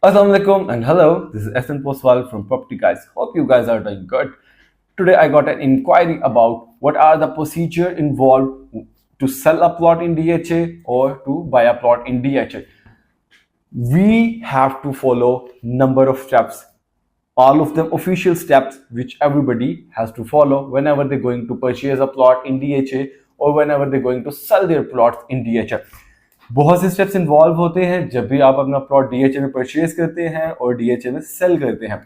Assalamualaikum and hello, this is SN Poswal from Property Guys. Hope you guys are doing good. Today I got an inquiry about what are the procedure involved to sell a plot in DHA or to buy a plot in DHA. We have to follow number of steps, all of them official steps which everybody has to follow whenever they're going to purchase a plot in DHA or whenever they're going to sell their plots in DHA. बहुत से steps involve होते हैं जब भी आप अपना plot DHA में purchase करते हैं और डीएचए में सेल करते हैं।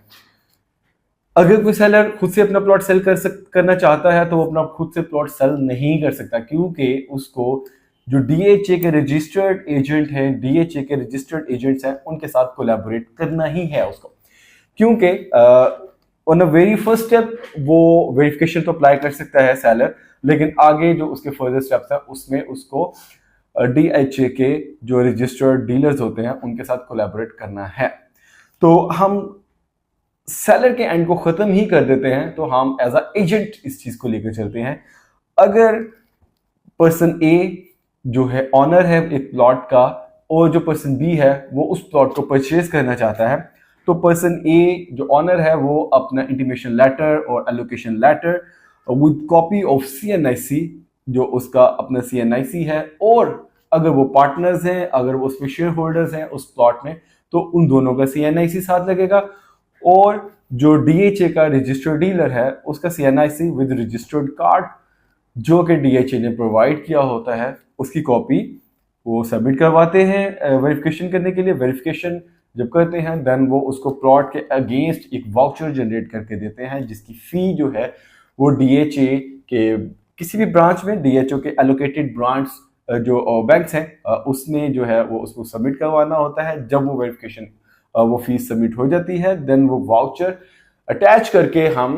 अगर कोई सेलर खुद से अपना प्लॉट सेल करना चाहता है तो वो अपना खुद से प्लॉट सेल नहीं कर सकता, क्योंकि उसको जो डीएचए के रजिस्टर्ड एजेंट हैं, डीएचए के रजिस्टर्ड एजेंट्स हैं, उनके साथ कोलैबोरेट करना ही है उसको। क्योंकि on the very first step वो वेरिफिकेशन तो अप्लाई कर सकता है सेलर, लेकिन आगे जो उसके फर्दर स्टेप्स है उसमें उसको डीएचए के जो रजिस्टर्ड डीलर्स होते हैं उनके साथ कोलैबोरेट करना है। तो हम सेलर के एंड को खत्म ही कर देते हैं, तो हम एज अ एजेंट इस चीज को लेकर चलते हैं। अगर पर्सन ए जो है ऑनर है एक प्लॉट का और जो पर्सन बी है वो उस प्लॉट को परचेज करना चाहता है, तो पर्सन ए जो ऑनर है वो अपना इंटीमेशन लेटर और allocation letter with copy of CNIC, जो उसका अपना सीएनआईसी है, और अगर वो पार्टनर्स हैं, अगर वो उसमें शेयर होल्डर्स हैं उस प्लॉट में, तो उन दोनों का सीएनआईसी साथ लगेगा। और जो डीएचए का रजिस्टर्ड डीलर है उसका सीएनआईसी विद रजिस्टर्ड कार्ड जो कि डीएचए ने प्रोवाइड किया होता है उसकी कॉपी वो सबमिट करवाते हैं वेरिफिकेशन करने के लिए। वेरिफिकेशन जब करते हैं देन वो उसको प्लॉट के अगेंस्ट एक वाउचर जनरेट करके देते हैं, जिसकी फी जो है वो डीएचए के किसी भी ब्रांच में, डीएचओ के एलोकेटेड ब्रांच जो बैंक्स हैं उसमें जो है वो उसको सबमिट करवाना होता है। जब वो वेरिफिकेशन वो फीस सबमिट हो जाती है देन वो वाउचर अटैच करके हम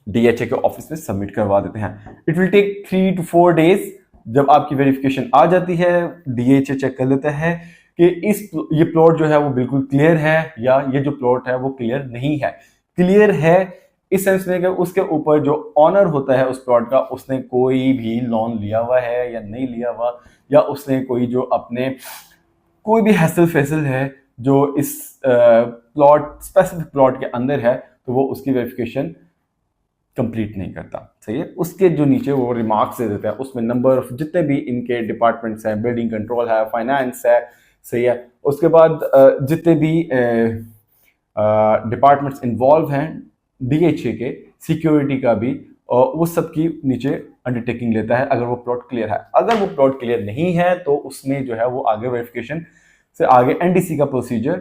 डीएचए के ऑफिस में सबमिट करवा देते हैं। It will take 3 to 4 days। जब आपकी वेरिफिकेशन आ जाती है डीएचए चेक कर लेता है कि ये प्लॉट जो है वो बिल्कुल क्लियर है या ये जो प्लॉट है वो क्लियर नहीं है। क्लियर है इस सेंस में कि उसके ऊपर जो ऑनर होता है उस प्लॉट का उसने कोई भी लोन लिया हुआ है या नहीं लिया हुआ, या उसने कोई जो अपने कोई भी हैसल फैसल है जो इस प्लॉट स्पेसिफिक प्लॉट के अंदर है, तो वो उसकी वेरिफिकेशन कंप्लीट नहीं करता। सही है, उसके जो नीचे वो रिमार्क्स दे देता है, उसमें नंबर ऑफ जितने भी इनके डिपार्टमेंट्स हैं, बिल्डिंग कंट्रोल है, फाइनेंस है, सही है, उसके बाद जितने भी डिपार्टमेंट्स इन्वॉल्व हैं डीएचए के, सिक्योरिटी का भी, वो सब की नीचे अंडरटेकिंग लेता है अगर वो प्लॉट क्लियर है। अगर वो प्लॉट क्लियर नहीं है तो उसमें जो है वो आगे वेरिफिकेशन से आगे एनडीसी का प्रोसीजर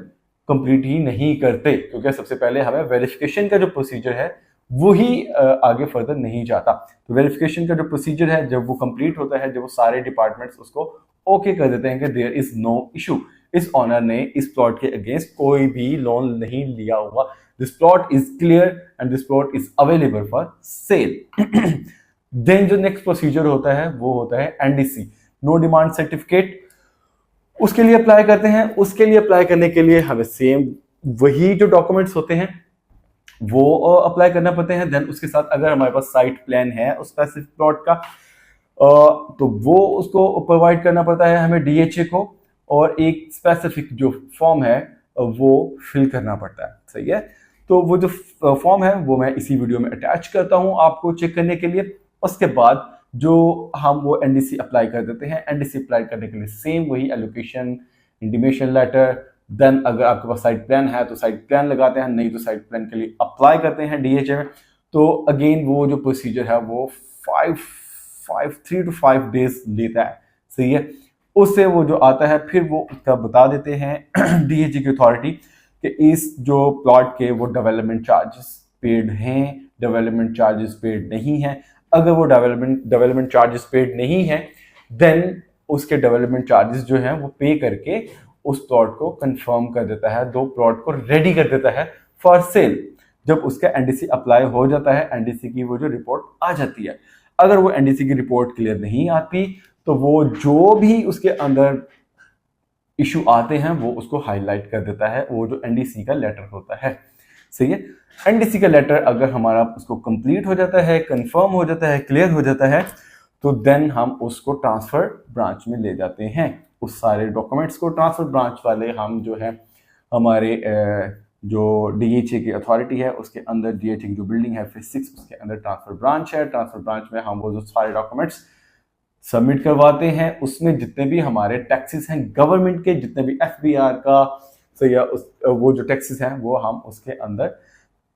कंप्लीट ही नहीं करते, क्योंकि सबसे पहले हमें वेरिफिकेशन का जो प्रोसीजर है वही आगे फर्दर नहीं जाता। तो वेरिफिकेशन का जो प्रोसीजर है जब वो कंप्लीट होता है, जब वो सारे डिपार्टमेंट्स उसको ओके कर देते हैं कि देयर इज नो इशू, इस ऑनर ने इस प्लॉट के अगेंस्ट कोई भी लोन नहीं लिया हुआ, this plot is clear and this plot is available for sale. Then जो नेक्स्ट प्रोसीजर होता है वो होता है एनडीसी, नो डिमांड सर्टिफिकेट। उसके लिए अप्लाई करते हैं। उसके लिए अप्लाई करने के लिए हमें सेम वही जो डॉक्यूमेंट्स होते हैं वो अप्लाई करना पड़ते हैं। देन उसके साथ अगर हमारे पास साइट प्लान है उस स्पेसिफिक प्लॉट का तो वो उसको प्रोवाइड करना पड़ता है हमें डीएचए को, और एक स्पेसिफिक जो फॉर्म है वो फिल करना पड़ता है। सही है, तो वो जो फॉर्म है वो मैं इसी वीडियो में अटैच करता हूं आपको चेक करने के लिए। उसके बाद जो हम वो एनडीसी अप्लाई कर देते हैं, एनडीसी अप्लाई करने के लिए सेम वही एलोकेशन, इंटीमेशन लेटर, देन अगर आपके पास साइट प्लान है तो साइट प्लान लगाते हैं, नहीं तो साइट प्लान के लिए अप्लाई करते हैं डीएचए में। तो अगेन वो जो प्रोसीजर है वो 3 to 5 days लेता है। सही है, उससे वो जो आता है फिर वो उसका बता देते हैं डीएचए की अथॉरिटी कि इस जो प्लॉट के वो डेवलपमेंट चार्जेस पेड हैं, डेवलपमेंट चार्जेस पेड नहीं है। अगर वो डेवलपमेंट चार्जेस पेड नहीं है देन उसके डेवलपमेंट चार्जेस जो हैं वो पे करके उस प्लॉट को कंफर्म कर देता है, दो प्लॉट को रेडी कर देता है फॉर सेल। जब उसका एनडीसी अप्लाई हो जाता है, एनडीसी की वो जो रिपोर्ट आ जाती है, अगर वो एनडीसी की रिपोर्ट क्लियर नहीं आती तो वो जो भी उसके अंदर इशू आते हैं वो उसको हाईलाइट कर देता है, वो जो एनडीसी का लेटर होता है। सही है, एनडीसी का लेटर अगर हमारा उसको कंप्लीट हो जाता है, कंफर्म हो जाता है, क्लियर हो जाता है, तो देन हम उसको ट्रांसफर ब्रांच में ले जाते हैं। उस सारे डॉक्यूमेंट्स को ट्रांसफर ब्रांच वाले हम जो है हमारे जो डीएचए की अथॉरिटी है उसके अंदर डीएचए की जो बिल्डिंग है फेज 6 उसके अंदर ट्रांसफर ब्रांच है। ट्रांसफर ब्रांच में हम वो जो सारे डॉक्यूमेंट्स सबमिट करवाते हैं उसमें जितने भी हमारे टैक्सेस हैं गवर्नमेंट के, जितने भी एफबीआर का सही या वो जो टैक्सेस हैं वो हम उसके अंदर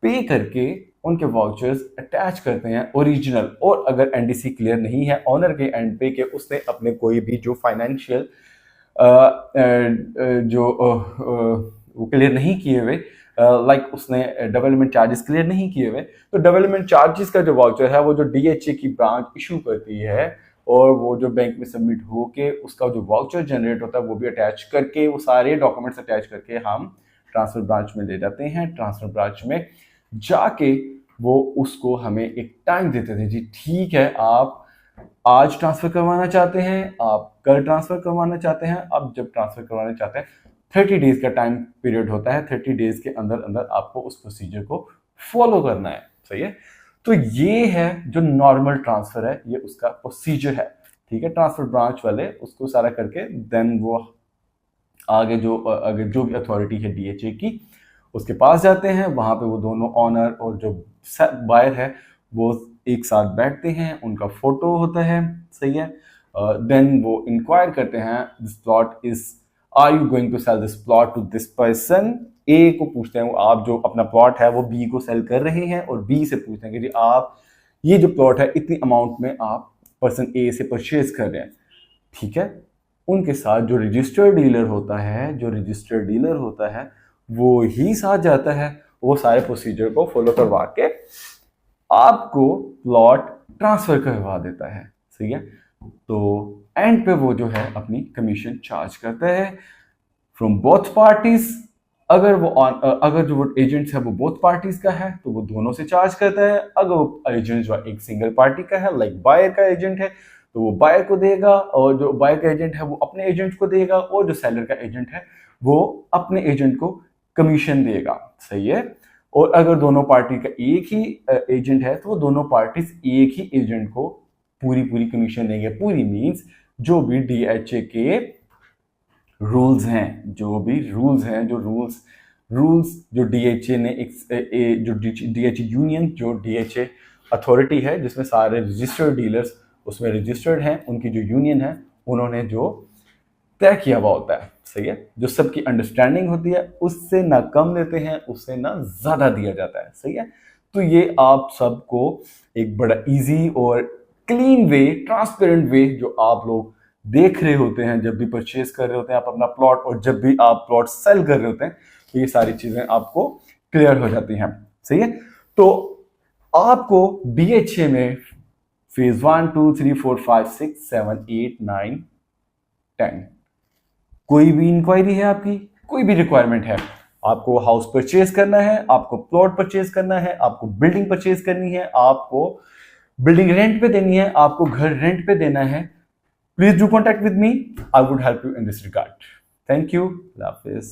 पे करके उनके वाउचर्स अटैच करते हैं ओरिजिनल। और अगर एनडीसी क्लियर नहीं है ऑनर के एंड पे के उसने अपने कोई भी जो फाइनेंशियल जो वो क्लियर नहीं किए हुए, लाइक उसने डेवलपमेंट चार्जेस क्लियर नहीं किए हुए, तो डेवलपमेंट चार्जेस का जो वाउचर है वो जो डीएचए की ब्रांच इशू करती है और वो जो बैंक में सबमिट होके उसका जो वाउचर जनरेट होता है वो भी अटैच करके, वो सारे डॉक्यूमेंट्स अटैच करके हम ट्रांसफर ब्रांच में ले जाते हैं। ट्रांसफर ब्रांच में जाके वो उसको हमें एक टाइम देते थे, जी ठीक है आप आज ट्रांसफर करवाना चाहते हैं, आप कल ट्रांसफर करवाना चाहते हैं। अब जब ट्रांसफर करवाना चाहते हैं 30 डेज का टाइम पीरियड होता है, 30 डेज के अंदर अंदर आपको उस प्रोसीजर को फॉलो करना है। सही है, तो ये है जो नॉर्मल ट्रांसफर है, ये उसका प्रोसीजर है। ठीक है, ट्रांसफर ब्रांच वाले उसको सारा करके देन वो आगे जो भी अथॉरिटी है डीएचए की उसके पास जाते हैं। वहां पे वो दोनों ऑनर और जो बायर है वो एक साथ बैठते हैं, उनका फोटो होता है। सही है, देन वो इंक्वायर करते हैं this plot is are you going to sell this plot to this person. A को पूछते हैं आप जो अपना प्लॉट है वो बी को सेल कर रहे हैं, और बी से पूछते हैं कि जी आप ये जो प्लॉट है इतनी अमाउंट में आप पर्सन ए से परचेज कर रहे हैं। ठीक है, उनके साथ जो रजिस्टर्ड डीलर होता है वो ही साथ जाता है, वो सारे प्रोसीजर को फॉलो करवा के आपको प्लॉट ट्रांसफर करवा देता है। सही है, तो एंड पे वो जो है अपनी कमीशन चार्ज करता है फ्रॉम बोथ पार्टीज। अगर जो एजेंट है वो बोथ पार्टीज का है तो वो दोनों से चार्ज करता है। अगर वो एजेंट जो एक सिंगल पार्टी का है लाइक बायर का एजेंट है तो वो बायर को देगा, और जो बायर का एजेंट है वो अपने एजेंट को देगा, और जो सेलर का एजेंट है वो अपने एजेंट को कमीशन देगा। सही है, और अगर दोनों पार्टी का एक ही एजेंट है तो वो दोनों पार्टीज एक ही एजेंट को पूरी कमीशन देंगे। पूरी मींस जो भी डीएचए के रूल्स हैं, जो डीएचए ने जो डीएचए यूनियन, जो डीएचए अथॉरिटी है जिसमें सारे रजिस्टर्ड डीलर्स उसमें रजिस्टर्ड हैं, उनकी जो यूनियन है उन्होंने जो तय किया हुआ होता है। सही है, जो सबकी अंडरस्टैंडिंग होती है उससे ना कम लेते हैं, उससे ना ज्यादा दिया जाता है। सही है, तो ये आप सबको एक बड़ा इजी और क्लीन वे, ट्रांसपेरेंट वे जो आप लोग देख रहे होते हैं जब भी परचेज कर रहे होते हैं आप अपना प्लॉट, और जब भी आप प्लॉट सेल कर रहे होते हैं तो ये सारी चीजें आपको क्लियर हो जाती हैं। सही है, तो आपको डीएचए में फेज 1 2 3 4 5 6 7 8 9 10 कोई भी इंक्वायरी है, आपकी कोई भी रिक्वायरमेंट है, आपको हाउस परचेज करना है, आपको प्लॉट परचेज करना है, आपको बिल्डिंग परचेज करनी है, आपको बिल्डिंग रेंट पे देनी है, आपको घर रेंट पे देना है, please do contact with me, I would help you in this regard. Thank you, Allah Hafiz.